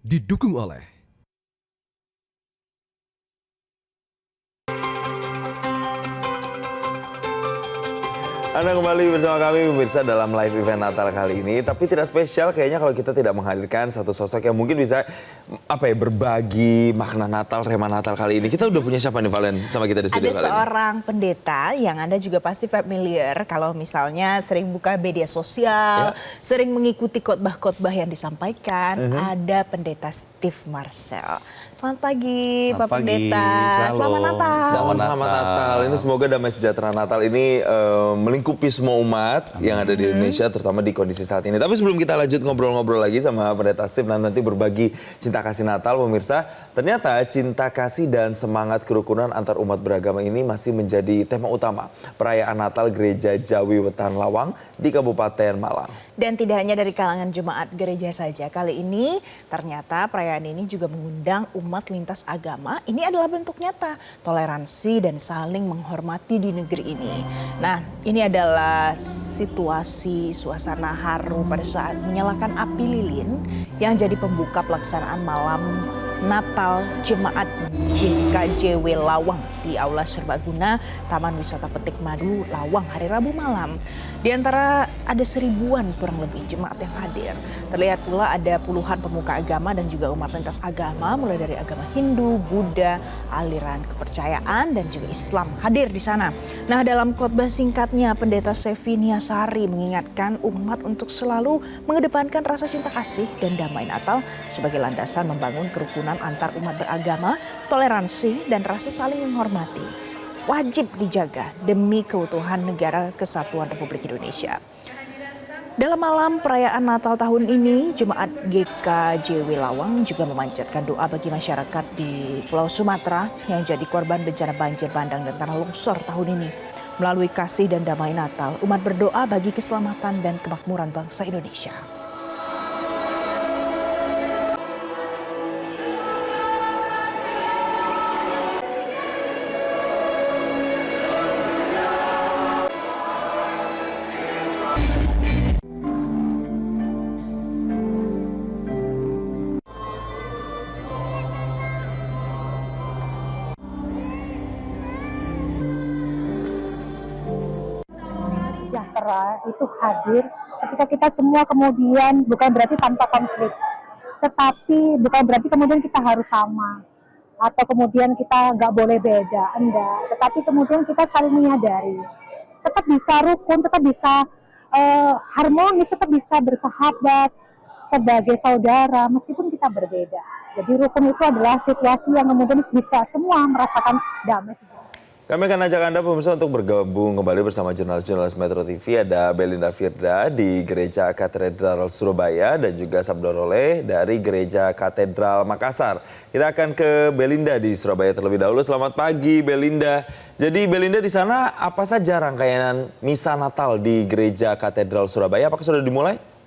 didukung oleh Anda kembali bersama kami pemirsa dalam live event Natal kali ini. Tapi tidak spesial kayaknya kalau kita tidak menghadirkan satu sosok yang mungkin bisa berbagi makna Natal, tema Natal kali ini. Kita udah punya siapa nih Valen sama kita di studio Ada kali ini? seorang pendeta yang Anda juga pasti familiar kalau misalnya sering buka media sosial, sering mengikuti khotbah-khotbah yang disampaikan. Ada pendeta Steve Marcel. Selamat pagi Pak Pendeta. Selamat Natal. Selamat Natal. Ini semoga damai sejahtera Natal ini melingkupi semua umat yang ada di Indonesia, terutama di kondisi saat ini. Tapi sebelum kita lanjut ngobrol-ngobrol lagi sama Pendeta Steve dan nanti berbagi cinta kasih Natal, pemirsa, ternyata cinta kasih dan semangat kerukunan antar umat beragama ini masih menjadi tema utama perayaan Natal Gereja Jawi Wetan Lawang di Kabupaten Malang. Dan tidak hanya dari kalangan jemaat gereja saja. Kali ini ternyata perayaan ini juga mengundang umat lintas agama. Ini adalah bentuk nyata toleransi dan saling menghormati di negeri ini. Nah, ini adalah situasi suasana haru pada saat menyalakan api lilin yang jadi pembuka pelaksanaan malam Natal Jemaat GKJW Lawang di Aula Serbaguna Taman Wisata Petik Madu Lawang hari Rabu malam. Di antara ada 1000-an kurang lebih jemaat yang hadir. Terlihat pula ada puluhan pemuka agama dan juga umat lintas agama mulai dari agama Hindu, Buddha, aliran kepercayaan dan juga Islam hadir di sana. Nah, dalam khotbah singkatnya Pendeta Sevi Niasari mengingatkan umat untuk selalu mengedepankan rasa cinta kasih dan damai Natal sebagai landasan membangun kerukunan antar umat beragama, toleransi dan rasa saling menghormati wajib dijaga demi keutuhan negara kesatuan Republik Indonesia. Dalam malam perayaan Natal tahun ini, Jemaat GKJW Lawang juga memanjatkan doa bagi masyarakat di Pulau Sumatera yang jadi korban bencana banjir bandang dan tanah longsor tahun ini. Melalui kasih dan damai Natal, umat berdoa bagi keselamatan dan kemakmuran bangsa Indonesia. Sejahtera itu hadir ketika kita semua kemudian bukan berarti tanpa konflik, tetapi bukan berarti kemudian kita harus sama atau kemudian kita nggak boleh beda, enggak, tetapi kemudian kita saling menyadari, tetap bisa rukun, tetap bisa harmonis, tetap bisa bersahabat sebagai saudara meskipun kita berbeda. Jadi rukun itu adalah situasi yang kemudian bisa semua merasakan damai sejahtera. Kami akan ajak Anda pemirsa untuk bergabung kembali bersama jurnalis-jurnalis Metro TV. Ada Belinda Firda di Gereja Katedral Surabaya dan juga Sabdo Roleh dari Gereja Katedral Makassar. Kita akan ke Belinda di Surabaya terlebih dahulu. Selamat pagi Belinda. Jadi Belinda, di sana apa saja rangkaian misa Natal di Gereja Katedral Surabaya? Apakah sudah dimulai?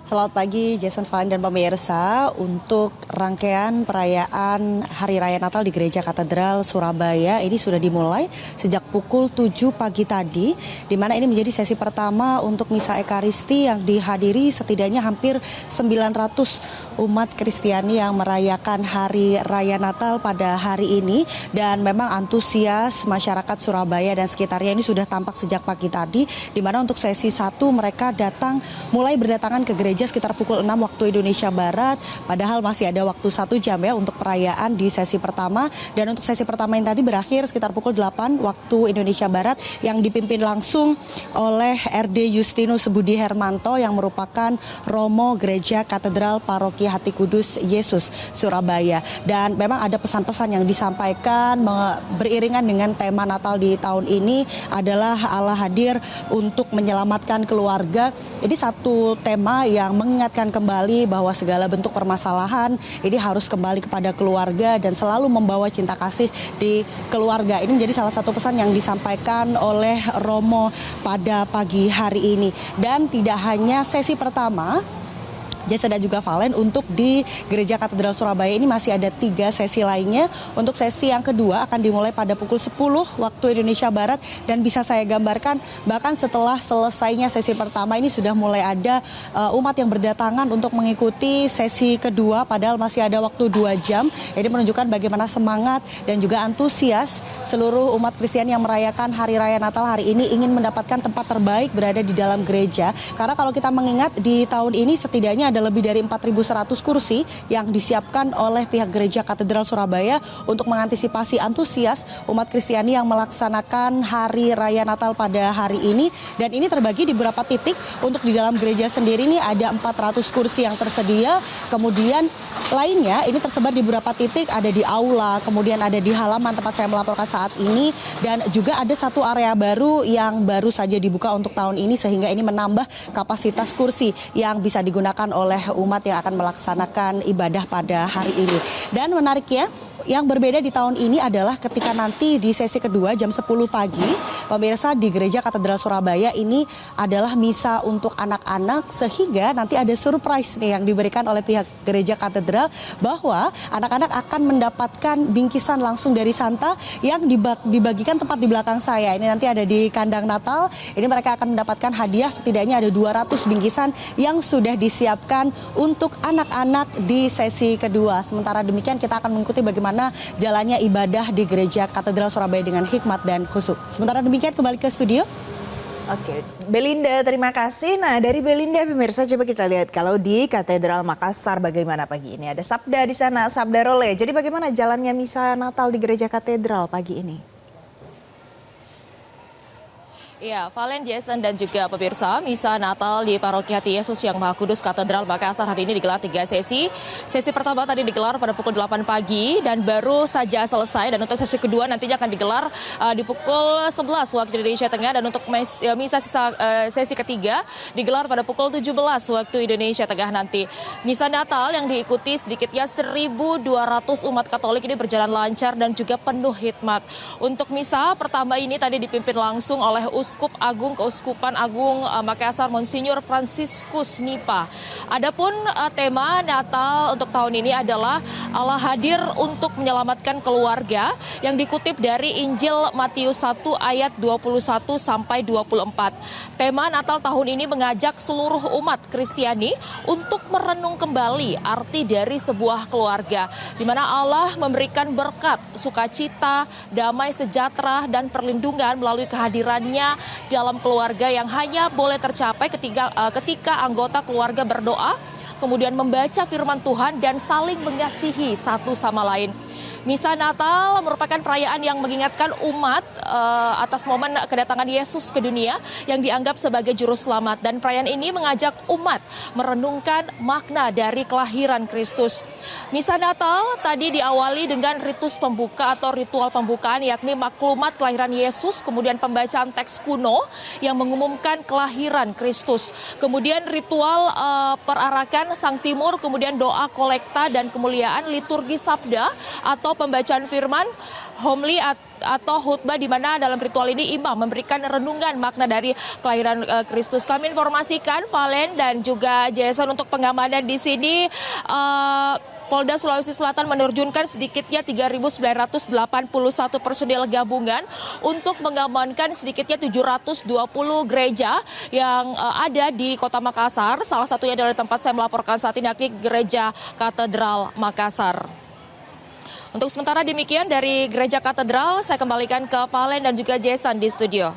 Selamat pagi Jason, Valen dan pemirsa. Untuk rangkaian perayaan Hari Raya Natal di Gereja Katedral Surabaya ini sudah dimulai sejak pukul 7 pagi tadi, di mana ini menjadi sesi pertama untuk misa Ekaristi yang dihadiri setidaknya hampir 900 umat Kristiani yang merayakan Hari Raya Natal pada hari ini. Dan memang antusias masyarakat Surabaya dan sekitarnya ini sudah tampak sejak pagi tadi, di mana untuk sesi 1 mereka mulai berdatangan ke gereja sekitar pukul 6 waktu Indonesia Barat, padahal masih ada waktu 1 jam ya untuk perayaan di sesi pertama. Dan untuk sesi pertama yang tadi berakhir sekitar pukul 8 waktu Indonesia Barat yang dipimpin langsung oleh RD Justinus Budi Hermanto yang merupakan Romo Gereja Katedral Paroki Hati Kudus Yesus Surabaya. Dan memang ada pesan-pesan yang disampaikan beriringan dengan tema Natal di tahun ini adalah Allah hadir untuk menyelamatkan keluarga. Ini satu tema yang mengingatkan kembali bahwa segala bentuk permasalahan ini harus kembali kepada keluarga dan selalu membawa cinta kasih di keluarga. Ini menjadi salah satu pesan yang disampaikan oleh Romo pada pagi hari ini. Dan tidak hanya sesi pertama, Jason dan juga Valen, untuk di Gereja Katedral Surabaya ini masih ada 3 sesi lainnya. Untuk sesi yang kedua akan dimulai pada pukul 10 waktu Indonesia Barat, dan bisa saya gambarkan bahkan setelah selesainya sesi pertama ini sudah mulai ada umat yang berdatangan untuk mengikuti sesi kedua, padahal masih ada waktu 2 jam. Ini menunjukkan bagaimana semangat dan juga antusias seluruh umat Kristiani yang merayakan Hari Raya Natal hari ini ingin mendapatkan tempat terbaik berada di dalam gereja. Karena kalau kita mengingat di tahun ini setidaknya ada lebih dari 4.100 kursi yang disiapkan oleh pihak Gereja Katedral Surabaya untuk mengantisipasi antusias umat Kristiani yang melaksanakan Hari Raya Natal pada hari ini. Dan ini terbagi di beberapa titik. Untuk di dalam gereja sendiri ini ada 400 kursi yang tersedia. Kemudian lainnya ini tersebar di beberapa titik, ada di aula, kemudian ada di halaman tempat saya melaporkan saat ini. Dan juga ada satu area baru yang baru saja dibuka untuk tahun ini, sehingga ini menambah kapasitas kursi yang bisa digunakan oleh umat yang akan melaksanakan ibadah pada hari ini. Dan menariknya, yang berbeda di tahun ini adalah ketika nanti di sesi kedua jam 10 pagi, pemirsa, di Gereja Katedral Surabaya ini adalah misa untuk anak-anak, sehingga nanti ada surprise nih yang diberikan oleh pihak Gereja Katedral bahwa anak-anak akan mendapatkan bingkisan langsung dari Santa yang dibagikan tepat di belakang saya. Ini nanti ada di kandang Natal. Ini mereka akan mendapatkan hadiah, setidaknya ada 200 bingkisan yang sudah disiapkan untuk anak-anak di sesi kedua. Sementara demikian kita akan mengikuti bagaimana jalannya ibadah di Gereja Katedral Surabaya dengan hikmat dan khusyuk. Sementara demikian kembali ke studio. Oke, Belinda, terima kasih. Nah, dari Belinda, pemirsa, coba kita lihat kalau di Katedral Makassar bagaimana pagi ini. Ada Sabda di sana, Sabda Role. Jadi bagaimana jalannya misa Natal di Gereja Katedral pagi ini? Ya, Valen, Jason, dan juga pemirsa, misa Natal di Paroki Hati Yesus yang Maha Kudus Katedral Makassar hari ini digelar 3 sesi. Sesi pertama tadi digelar pada pukul 8 pagi dan baru saja selesai. Dan untuk sesi kedua nantinya akan digelar di pukul 11 waktu Indonesia Tengah. Dan untuk misa sesi ketiga digelar pada pukul 17 waktu Indonesia Tengah nanti. Misa Natal yang diikuti sedikitnya 1.200 umat Katolik ini berjalan lancar dan juga penuh hikmat. Untuk misa pertama ini tadi dipimpin langsung oleh Keuskupan Agung Makassar Monsinyur Franciscus Nipa. Adapun tema Natal untuk tahun ini adalah Allah hadir untuk menyelamatkan keluarga, yang dikutip dari Injil Matius 1 ayat 21 sampai 24. Tema Natal tahun ini mengajak seluruh umat Kristiani untuk merenung kembali arti dari sebuah keluarga, di mana Allah memberikan berkat, sukacita, damai sejahtera, dan perlindungan melalui kehadirannya dalam keluarga yang hanya boleh tercapai ketika anggota keluarga berdoa, kemudian membaca firman Tuhan dan saling mengasihi satu sama lain. Misa Natal merupakan perayaan yang mengingatkan umat atas momen kedatangan Yesus ke dunia yang dianggap sebagai juru selamat. Dan perayaan ini mengajak umat merenungkan makna dari kelahiran Kristus. Misa Natal tadi diawali dengan ritus pembuka atau ritual pembukaan, yakni maklumat kelahiran Yesus, kemudian pembacaan teks kuno yang mengumumkan kelahiran Kristus. Kemudian ritual perarakan Sang Timur, kemudian doa kolekta dan kemuliaan, liturgi sabda atau pembacaan firman, homili atau khutbah, di mana dalam ritual ini imam memberikan renungan makna dari kelahiran Kristus. Kami informasikan, Valen dan juga Jason, untuk pengamanan di sini Polda Sulawesi Selatan menerjunkan sedikitnya 3.981 personil gabungan untuk mengamankan sedikitnya 720 gereja yang ada di Kota Makassar. Salah satunya adalah tempat saya melaporkan saat ini, yakni Gereja Katedral Makassar. Untuk sementara demikian dari Gereja Katedral, saya kembalikan ke Valen dan juga Jason di studio.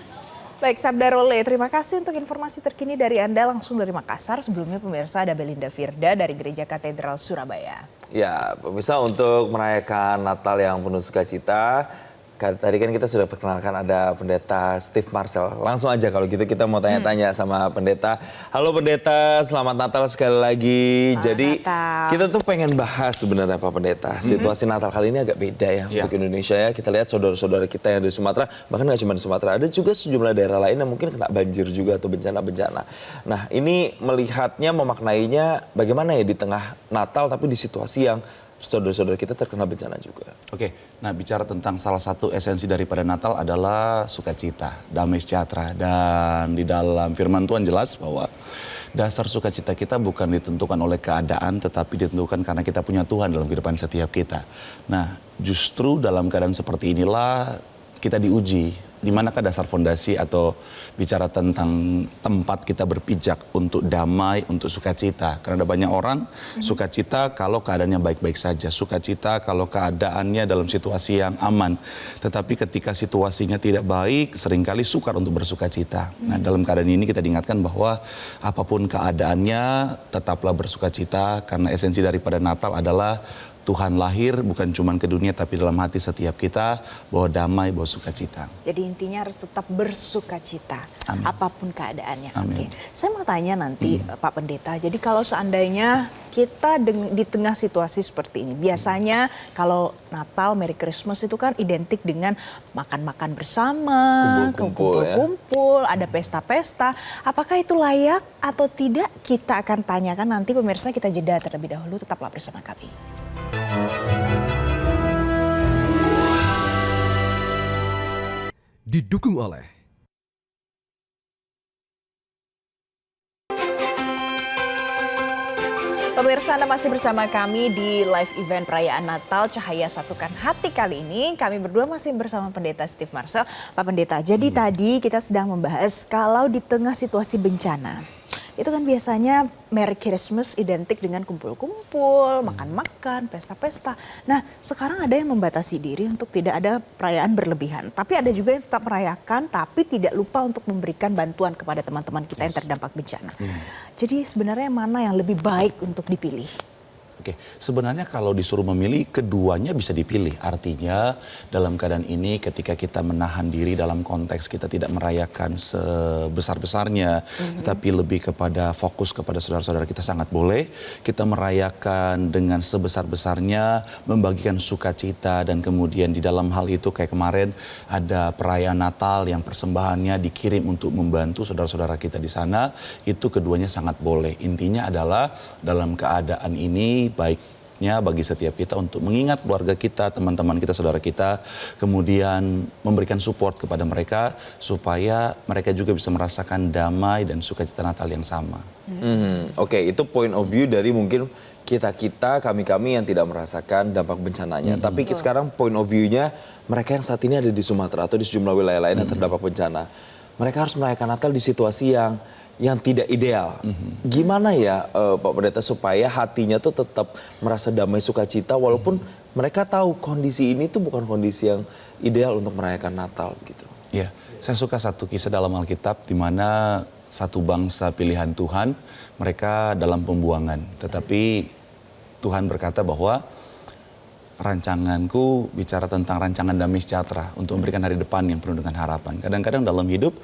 Baik, Sabda Role, terima kasih untuk informasi terkini dari Anda langsung dari Makassar. Sebelumnya pemirsa, ada Belinda Firda dari Gereja Katedral Surabaya. Ya, pemirsa, untuk merayakan Natal yang penuh sukacita, tadi kan kita sudah perkenalkan ada Pendeta Steve Marcel. Langsung aja kalau gitu kita mau tanya-tanya sama Pendeta. Halo Pendeta, selamat Natal sekali lagi. Jadi Natal. kita tuh pengen bahas sebenarnya Pak Pendeta. Situasi Natal kali ini agak beda ya untuk Indonesia ya. Kita lihat saudara-saudara kita yang dari Sumatera, bahkan nggak cuma di Sumatera, ada juga sejumlah daerah lain yang mungkin kena banjir juga atau bencana-bencana. Nah, ini melihatnya, memaknainya bagaimana ya di tengah Natal tapi di situasi yang saudara-saudara kita terkena bencana juga. Oke, nah bicara tentang salah satu esensi daripada Natal adalah sukacita, damai sejahtera. Dan di dalam firman Tuhan jelas bahwa dasar sukacita kita bukan ditentukan oleh keadaan, tetapi ditentukan karena kita punya Tuhan dalam kehidupan setiap kita. Nah, justru dalam keadaan seperti inilah kita diuji. Di manakah dasar fondasi atau bicara tentang tempat kita berpijak untuk damai, untuk sukacita. Karena ada banyak orang sukacita kalau keadaannya baik-baik saja. Sukacita kalau keadaannya dalam situasi yang aman. Tetapi ketika situasinya tidak baik, seringkali sukar untuk bersukacita. Nah, dalam keadaan ini kita diingatkan bahwa apapun keadaannya, tetaplah bersukacita. Karena esensi daripada Natal adalah Tuhan lahir bukan cuma ke dunia tapi dalam hati setiap kita, bahwa damai, bahwa sukacita. Jadi intinya harus tetap bersukacita, Amin. apapun keadaannya. Amin. Oke. Saya mau tanya nanti Pak Pendeta, jadi kalau seandainya kita di tengah situasi seperti ini, biasanya kalau Natal, Merry Christmas itu kan identik dengan makan-makan bersama, kumpul-kumpul, ada pesta-pesta. Apakah itu layak atau tidak? Kita akan tanyakan nanti, pemirsa. Kita jeda terlebih dahulu, tetaplah bersama kami. Didukung oleh Pemirsa, Anda masih bersama kami di live event perayaan Natal Cahaya Satukan Hati. Kali ini kami berdua masih bersama Pendeta Steve Marcel. Pak Pendeta, jadi tadi kita sedang membahas kalau di tengah situasi bencana, itu kan biasanya Merry Christmas identik dengan kumpul-kumpul, makan-makan, pesta-pesta. Nah, sekarang ada yang membatasi diri untuk tidak ada perayaan berlebihan. Tapi ada juga yang tetap merayakan, tapi tidak lupa untuk memberikan bantuan kepada teman-teman kita yang terdampak bencana. Jadi sebenarnya mana yang lebih baik untuk dipilih? Oke, sebenarnya kalau disuruh memilih, keduanya bisa dipilih. Artinya dalam keadaan ini ketika kita menahan diri dalam konteks kita tidak merayakan sebesar-besarnya, tetapi lebih kepada fokus kepada saudara-saudara kita, sangat boleh. Kita merayakan dengan sebesar-besarnya, membagikan sukacita, dan kemudian di dalam hal itu kayak kemarin ada perayaan Natal yang persembahannya dikirim untuk membantu saudara-saudara kita di sana, itu keduanya sangat boleh. Intinya adalah dalam keadaan ini baiknya bagi setiap kita untuk mengingat keluarga kita, teman-teman kita, saudara kita, kemudian memberikan support kepada mereka supaya mereka juga bisa merasakan damai dan sukacita Natal yang sama. Oke, itu point of view dari mungkin kita-kita, kami-kami yang tidak merasakan dampak bencananya. Tapi sekarang point of view-nya mereka yang saat ini ada di Sumatera atau di sejumlah wilayah lain yang terdampak bencana. Mereka harus merayakan Natal di situasi yang tidak ideal. Gimana ya Pak Pendeta supaya hatinya tuh tetap merasa damai sukacita walaupun mereka tahu kondisi ini tuh bukan kondisi yang ideal untuk merayakan Natal gitu. Ya, saya suka satu kisah dalam Alkitab di mana satu bangsa pilihan Tuhan, mereka dalam pembuangan. Tetapi Tuhan berkata bahwa rancanganku bicara tentang rancangan damai sejahtera untuk memberikan hari depan yang penuh dengan harapan. Kadang-kadang dalam hidup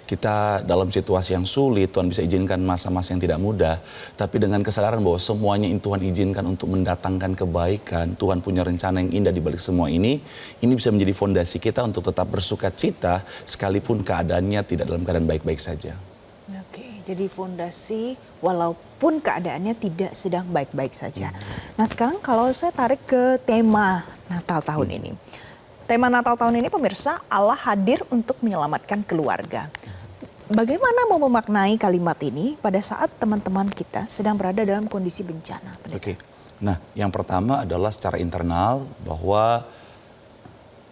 kita dalam situasi yang sulit, Tuhan bisa izinkan masa-masa yang tidak mudah. Tapi dengan kesadaran bahwa semuanya Tuhan izinkan untuk mendatangkan kebaikan, Tuhan punya rencana yang indah di balik semua ini bisa menjadi fondasi kita untuk tetap bersuka cita sekalipun keadaannya tidak dalam keadaan baik-baik saja. Oke, jadi fondasi walaupun keadaannya tidak sedang baik-baik saja. Nah, sekarang kalau saya tarik ke tema Natal tahun ini. Tema Natal tahun ini, pemirsa, Allah hadir untuk menyelamatkan keluarga. Bagaimana mau memaknai kalimat ini pada saat teman-teman kita sedang berada dalam kondisi bencana? Oke. Nah, yang pertama adalah secara internal bahwa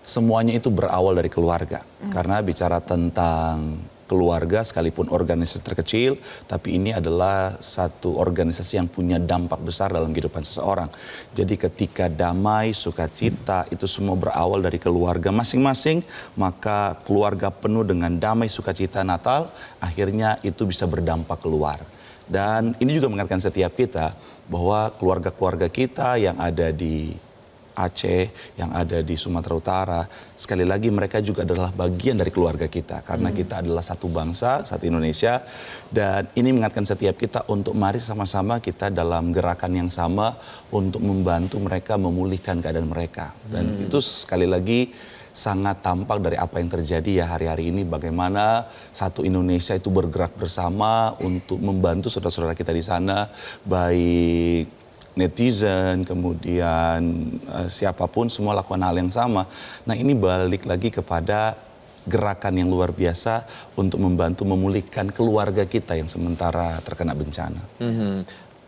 semuanya itu berawal dari keluarga. Karena bicara tentang keluarga sekalipun organisasi terkecil, tapi ini adalah satu organisasi yang punya dampak besar dalam kehidupan seseorang. Jadi ketika damai, sukacita itu semua berawal dari keluarga masing-masing, maka keluarga penuh dengan damai, sukacita Natal, akhirnya itu bisa berdampak keluar. Dan ini juga mengingatkan setiap kita bahwa keluarga-keluarga kita yang ada di Aceh, yang ada di Sumatera Utara, sekali lagi mereka juga adalah bagian dari keluarga kita. Karena kita adalah satu bangsa, satu Indonesia. Dan ini mengingatkan setiap kita untuk mari sama-sama kita dalam gerakan yang sama untuk membantu mereka memulihkan keadaan mereka. Dan itu sekali lagi sangat tampak dari apa yang terjadi ya hari-hari ini, bagaimana satu Indonesia itu bergerak bersama untuk membantu saudara-saudara kita di sana, baik netizen, kemudian siapapun, semua lakukan hal yang sama. Nah, ini balik lagi kepada gerakan yang luar biasa untuk membantu memulihkan keluarga kita yang sementara terkena bencana.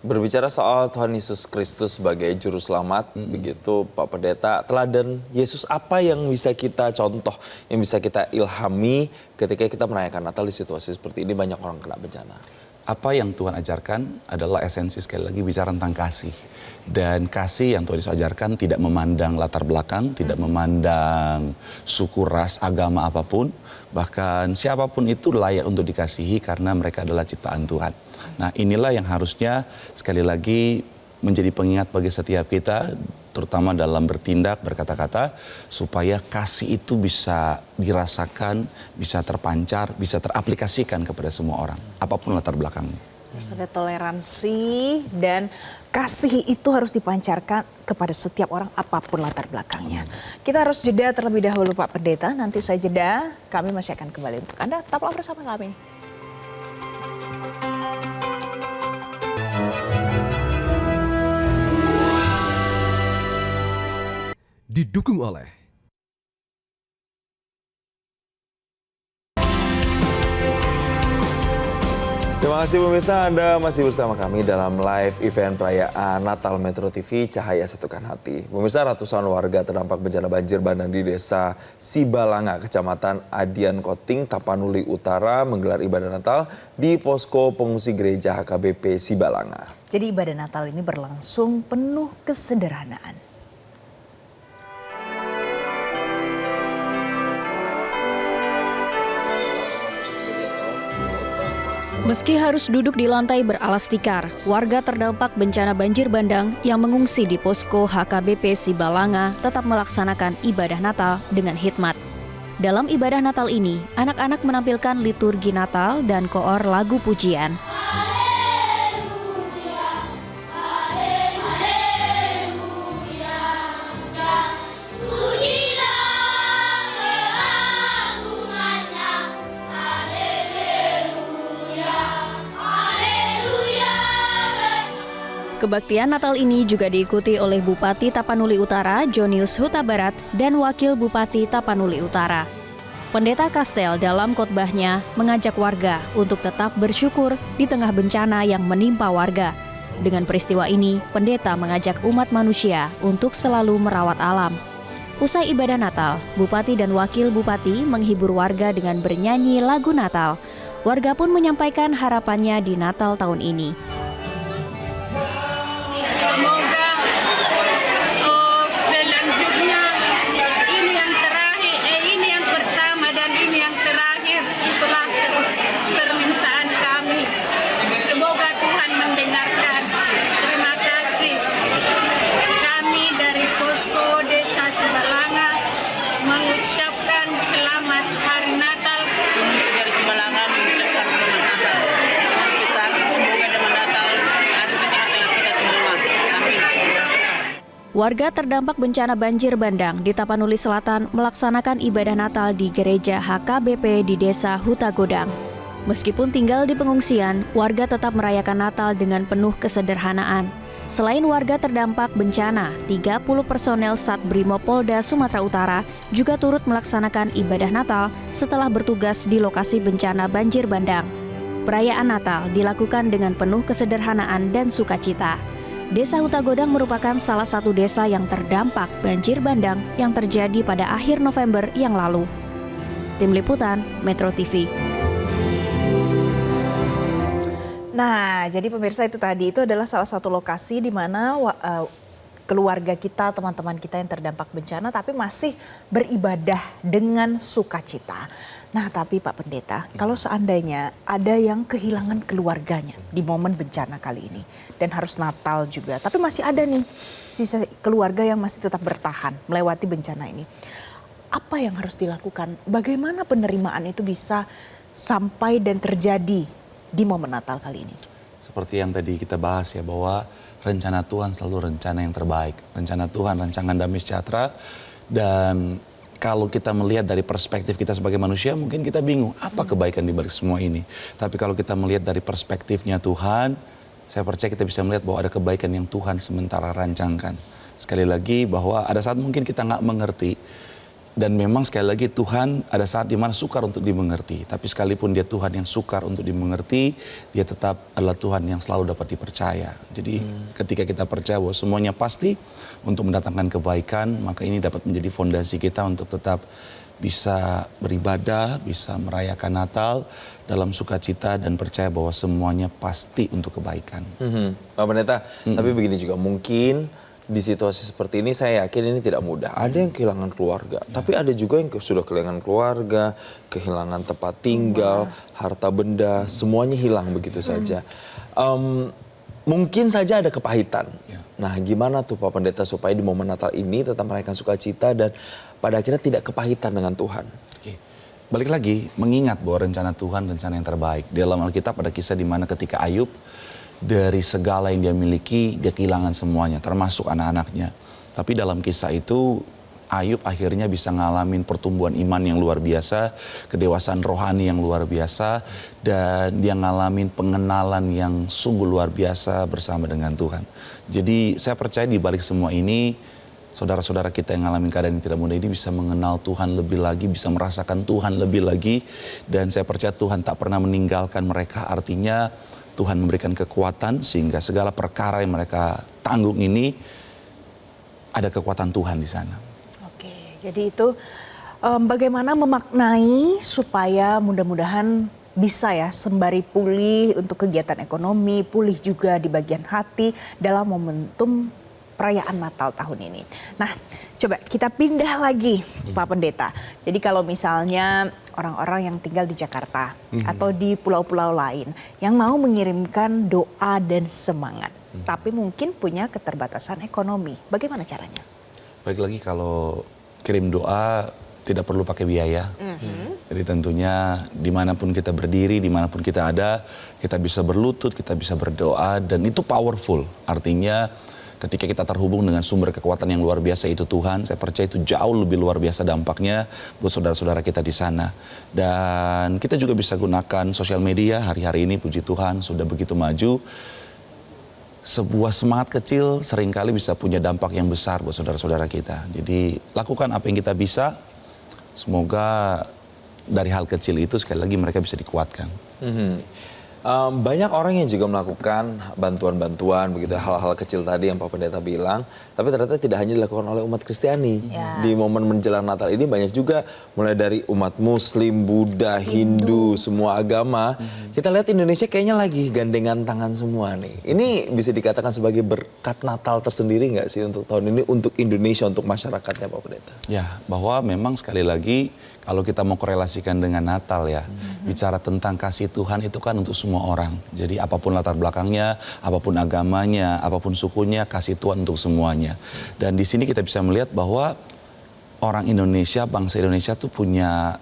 Berbicara soal Tuhan Yesus Kristus sebagai juru selamat, begitu Pak Pendeta, teladan Yesus apa yang bisa kita contoh, yang bisa kita ilhami ketika kita merayakan Natal di situasi seperti ini banyak orang kena bencana? Apa yang Tuhan ajarkan adalah esensi, sekali lagi bicara tentang kasih. Dan kasih yang Tuhan Yesus ajarkan tidak memandang latar belakang, tidak memandang suku, ras, agama apapun. Bahkan siapapun itu layak untuk dikasihi karena mereka adalah ciptaan Tuhan. Nah, inilah yang harusnya sekali lagi menjadi pengingat bagi setiap kita, terutama dalam bertindak, berkata-kata, supaya kasih itu bisa dirasakan, bisa terpancar, bisa teraplikasikan kepada semua orang, apapun latar belakangnya. Harus ada toleransi dan kasih itu harus dipancarkan kepada setiap orang apapun latar belakangnya. Kita harus jeda terlebih dahulu Pak Pendeta, nanti saya jeda, kami masih akan kembali untuk Anda. Tetaplah bersama kami. Didukung oleh Terima kasih pemirsa, Anda masih bersama kami dalam live event perayaan Natal Metro TV Cahaya Satukan Hati. Pemirsa, ratusan warga terdampak bencana banjir bandang di Desa Sibalanga, Kecamatan Adian Koting, Tapanuli Utara menggelar ibadah Natal di posko pengungsi gereja HKBP Sibalanga. Jadi ibadah Natal ini berlangsung penuh kesederhanaan. Meski harus duduk di lantai beralas tikar, warga terdampak bencana banjir bandang yang mengungsi di posko HKBP Sibalanga tetap melaksanakan ibadah Natal dengan hikmat. Dalam ibadah Natal ini, anak-anak menampilkan liturgi Natal dan koor lagu pujian. Kebaktian Natal ini juga diikuti oleh Bupati Tapanuli Utara, Jonius Huta Barat, dan Wakil Bupati Tapanuli Utara. Pendeta Kastel dalam khotbahnya mengajak warga untuk tetap bersyukur di tengah bencana yang menimpa warga. Dengan peristiwa ini, pendeta mengajak umat manusia untuk selalu merawat alam. Usai ibadah Natal, Bupati dan Wakil Bupati menghibur warga dengan bernyanyi lagu Natal. Warga pun menyampaikan harapannya di Natal tahun ini. Semoga selanjutnya ini yang terakhir, ini yang pertama dan ini yang terakhir. Itulah permintaan kami. Semoga Tuhan mendengarkan. Terima kasih. Kami dari Posko Desa Sibalanga mengucapkan selamat Hari Natal. Pengungsi dari Sibalanga mengucapkan selamat Natal. Dengan pesan semoga dengan Natal hari menyenangkan kita semua. Amin. Warga terdampak bencana banjir bandang di Tapanuli Selatan melaksanakan ibadah Natal di gereja HKBP di Desa Huta Godang. Meskipun tinggal di pengungsian, warga tetap merayakan Natal dengan penuh kesederhanaan. Selain warga terdampak bencana, 30 personel Sat Brimopolda Sumatera Utara juga turut melaksanakan ibadah Natal setelah bertugas di lokasi bencana banjir bandang. Perayaan Natal dilakukan dengan penuh kesederhanaan dan sukacita. Desa Huta Godang merupakan salah satu desa yang terdampak banjir bandang yang terjadi pada akhir November yang lalu. Tim Liputan, Metro TV. Nah, jadi pemirsa itu tadi itu adalah salah satu lokasi di mana keluarga kita, teman-teman kita yang terdampak bencana tapi masih beribadah dengan sukacita. Nah, tapi Pak Pendeta, kalau seandainya ada yang kehilangan keluarganya di momen bencana kali ini dan harus Natal juga, tapi masih ada nih sisa keluarga yang masih tetap bertahan melewati bencana ini. Apa yang harus dilakukan? Bagaimana penerimaan itu bisa sampai dan terjadi di momen Natal kali ini? Seperti yang tadi kita bahas ya, bahwa rencana Tuhan selalu rencana yang terbaik. Rencana Tuhan, rancangan damai sejahtera. Dan kalau kita melihat dari perspektif kita sebagai manusia, mungkin kita bingung apa kebaikan di balik semua ini. Tapi kalau kita melihat dari perspektifnya Tuhan, saya percaya kita bisa melihat bahwa ada kebaikan yang Tuhan sementara rancangkan. Sekali lagi bahwa ada saat mungkin kita nggak mengerti, Dan memang sekali lagi Tuhan ada saat di mana sukar untuk dimengerti. Tapi sekalipun dia Tuhan yang sukar untuk dimengerti, dia tetap adalah Tuhan yang selalu dapat dipercaya. Jadi ketika kita percaya bahwa semuanya pasti untuk mendatangkan kebaikan, maka ini dapat menjadi fondasi kita untuk tetap bisa beribadah, bisa merayakan Natal dalam sukacita dan percaya bahwa semuanya pasti untuk kebaikan. Pak Pendeta, tapi begini juga mungkin di situasi seperti ini saya yakin ini tidak mudah. Ada yang kehilangan keluarga, tapi ada juga yang sudah kehilangan keluarga, kehilangan tempat tinggal, harta benda, semuanya hilang begitu saja. Mungkin saja ada kepahitan. Nah, gimana tuh Pak Pendeta supaya di momen Natal ini tetap merayakan sukacita dan pada akhirnya tidak kepahitan dengan Tuhan? Oke. Balik lagi, mengingat bahwa rencana Tuhan rencana yang terbaik. Di dalam Alkitab ada kisah di mana ketika Ayub dari segala yang dia miliki, dia kehilangan semuanya, termasuk anak-anaknya. Tapi dalam kisah itu, Ayub akhirnya bisa ngalamin pertumbuhan iman yang luar biasa, kedewasaan rohani yang luar biasa, dan dia ngalamin pengenalan yang sungguh luar biasa bersama dengan Tuhan. Jadi saya percaya di balik semua ini, saudara-saudara kita yang ngalamin keadaan yang tidak mudah ini bisa mengenal Tuhan lebih lagi, bisa merasakan Tuhan lebih lagi. Dan saya percaya Tuhan tak pernah meninggalkan mereka, artinya Tuhan memberikan kekuatan sehingga segala perkara yang mereka tanggung ini ada kekuatan Tuhan di sana. Oke, jadi itu bagaimana memaknai supaya mudah-mudahan bisa ya sembari pulih untuk kegiatan ekonomi, pulih juga di bagian hati dalam momentum perayaan Natal tahun ini. Nah, coba kita pindah lagi Pak Pendeta. Jadi kalau misalnya orang-orang yang tinggal di Jakarta atau di pulau-pulau lain yang mau mengirimkan doa dan semangat, tapi mungkin punya keterbatasan ekonomi, bagaimana caranya? Baik lagi kalau kirim doa tidak perlu pakai biaya. Jadi tentunya dimanapun kita berdiri, dimanapun kita ada, kita bisa berlutut, kita bisa berdoa dan itu powerful. Artinya ketika kita terhubung dengan sumber kekuatan yang luar biasa itu Tuhan, saya percaya itu jauh lebih luar biasa dampaknya buat saudara-saudara kita di sana. Dan kita juga bisa gunakan sosial media hari-hari ini, puji Tuhan sudah begitu maju. Sebuah semangat kecil seringkali bisa punya dampak yang besar buat saudara-saudara kita. Jadi lakukan apa yang kita bisa, semoga dari hal kecil itu sekali lagi mereka bisa dikuatkan. Banyak orang yang juga melakukan bantuan-bantuan begitu, hal-hal kecil tadi yang Pak Pendeta bilang, tapi ternyata tidak hanya dilakukan oleh umat Kristiani. Di momen menjelang Natal ini banyak juga mulai dari umat Muslim, Buddha, Hindu, semua agama. Kita lihat Indonesia kayaknya lagi gandengan tangan semua nih. Ini bisa dikatakan sebagai berkat Natal tersendiri nggak sih untuk tahun ini, untuk Indonesia, untuk masyarakatnya Pak Pendeta? Ya, bahwa memang sekali lagi kalau kita mau korelasikan dengan Natal ya, bicara tentang kasih Tuhan itu kan untuk semua orang. Jadi apapun latar belakangnya, apapun agamanya, apapun sukunya, kasih Tuhan untuk semuanya. Dan di sini kita bisa melihat bahwa orang Indonesia, bangsa Indonesia tuh punya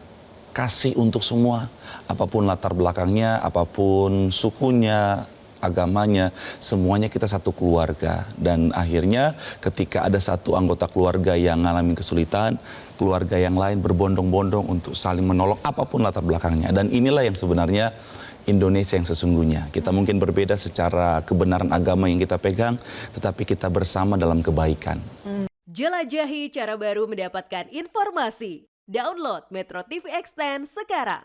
kasih untuk semua. Apapun latar belakangnya, apapun sukunya, agamanya, semuanya kita satu keluarga. Dan akhirnya ketika ada satu anggota keluarga yang ngalamin kesulitan, keluarga yang lain berbondong-bondong untuk saling menolong apapun latar belakangnya. Dan inilah yang sebenarnya Indonesia yang sesungguhnya. Kita mungkin berbeda secara kebenaran agama yang kita pegang, tetapi kita bersama dalam kebaikan. Jelajahi cara baru mendapatkan informasi. Download Metro TV Extend sekarang.